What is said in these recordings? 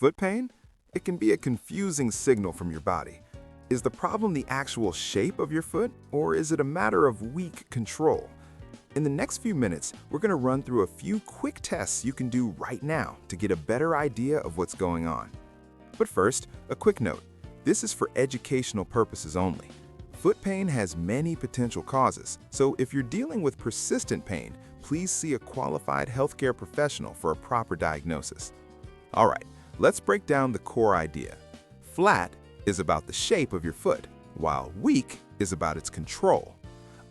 Foot pain? It can be a confusing signal from your body. Is the problem the actual shape of your foot, or is it a matter of weak control? In the next few minutes, we're going to run through a few quick tests you can do right now to get a better idea of what's going on. But first, a quick note. This is for educational purposes only. Foot pain has many potential causes, so if you're dealing with persistent pain, please see a qualified healthcare professional for a proper diagnosis. All right, let's break down the core idea. Flat is about the shape of your foot, while weak is about its control.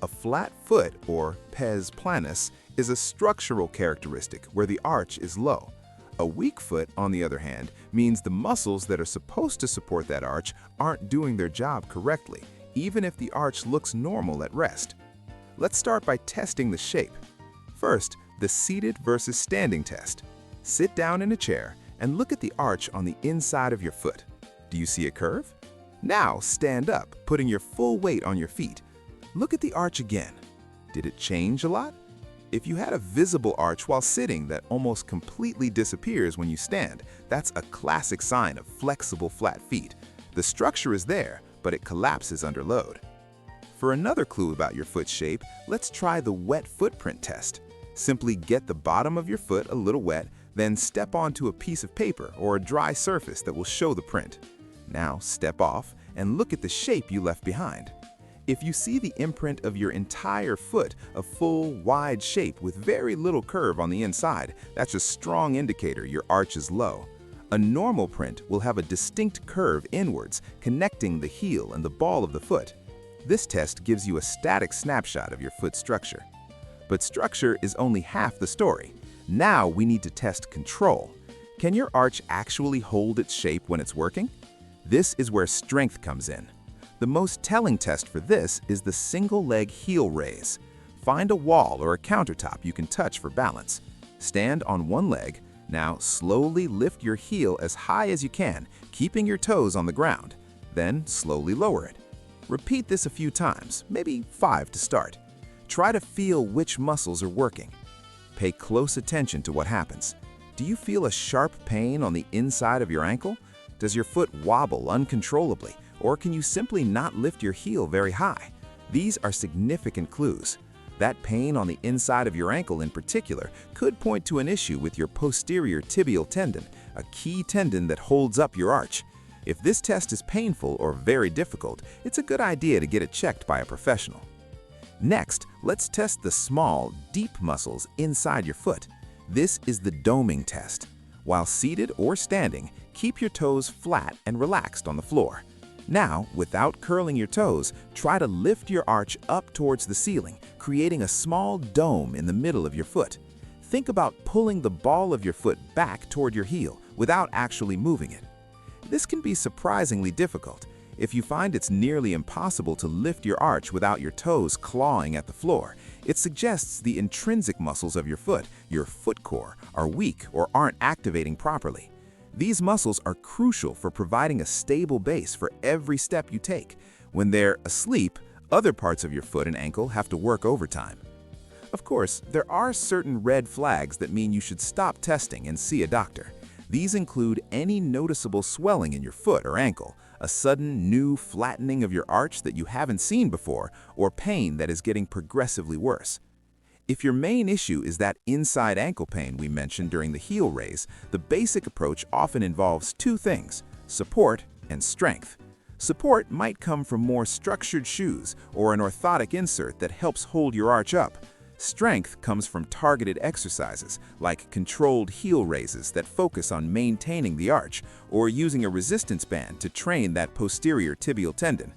A flat foot, or pes planus, is a structural characteristic where the arch is low. A weak foot, on the other hand, means the muscles that are supposed to support that arch aren't doing their job correctly, even if the arch looks normal at rest. Let's start by testing the shape. First, the seated versus standing test. Sit down in a chair and look at the arch on the inside of your foot. Do you see a curve? Now stand up, putting your full weight on your feet. Look at the arch again. Did it change a lot? If you had a visible arch while sitting that almost completely disappears when you stand, that's a classic sign of flexible flat feet. The structure is there, but it collapses under load. For another clue about your foot shape, let's try the wet footprint test. Simply get the bottom of your foot a little wet, then step onto a piece of paper or a dry surface that will show the print. Now step off and look at the shape you left behind. If you see the imprint of your entire foot, a full, wide shape with very little curve on the inside, that's a strong indicator your arch is low. A normal print will have a distinct curve inwards, connecting the heel and the ball of the foot. This test gives you a static snapshot of your foot structure. But structure is only half the story. Now we need to test control. Can your arch actually hold its shape when it's working? This is where strength comes in. The most telling test for this is the single leg heel raise. Find a wall or a countertop you can touch for balance. Stand on one leg. Now slowly lift your heel as high as you can, keeping your toes on the ground. Then slowly lower it. Repeat this a few times, maybe 5 to start. Try to feel which muscles are working. Pay close attention to what happens. Do you feel a sharp pain on the inside of your ankle? Does your foot wobble uncontrollably, or can you simply not lift your heel very high? These are significant clues. That pain on the inside of your ankle in particular could point to an issue with your posterior tibial tendon, a key tendon that holds up your arch. If this test is painful or very difficult, it's a good idea to get it checked by a professional. Next, let's test the small, deep muscles inside your foot. This is the doming test. While seated or standing, keep your toes flat and relaxed on the floor. Now, without curling your toes, try to lift your arch up towards the ceiling, creating a small dome in the middle of your foot. Think about pulling the ball of your foot back toward your heel without actually moving it. This can be surprisingly difficult. If you find it's nearly impossible to lift your arch without your toes clawing at the floor, it suggests the intrinsic muscles of your foot core, are weak or aren't activating properly. These muscles are crucial for providing a stable base for every step you take. When they're asleep, other parts of your foot and ankle have to work overtime. Of course, there are certain red flags that mean you should stop testing and see a doctor. These include any noticeable swelling in your foot or ankle, a sudden new flattening of your arch that you haven't seen before, or pain that is getting progressively worse. If your main issue is that inside ankle pain we mentioned during the heel raise, the basic approach often involves two things: support and strength. Support might come from more structured shoes or an orthotic insert that helps hold your arch up. Strength comes from targeted exercises like controlled heel raises that focus on maintaining the arch, or using a resistance band to train that posterior tibial tendon.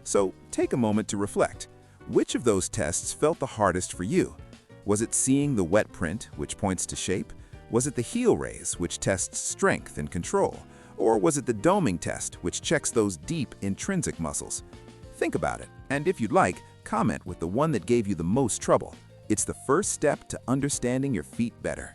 So take a moment to reflect. Which of those tests felt the hardest for you? Was it seeing the wet print, which points to shape? Was it the heel raise, which tests strength and control? Or was it the doming test, which checks those deep intrinsic muscles? Think about it, and if you'd like, comment with the one that gave you the most trouble. It's the first step to understanding your feet better.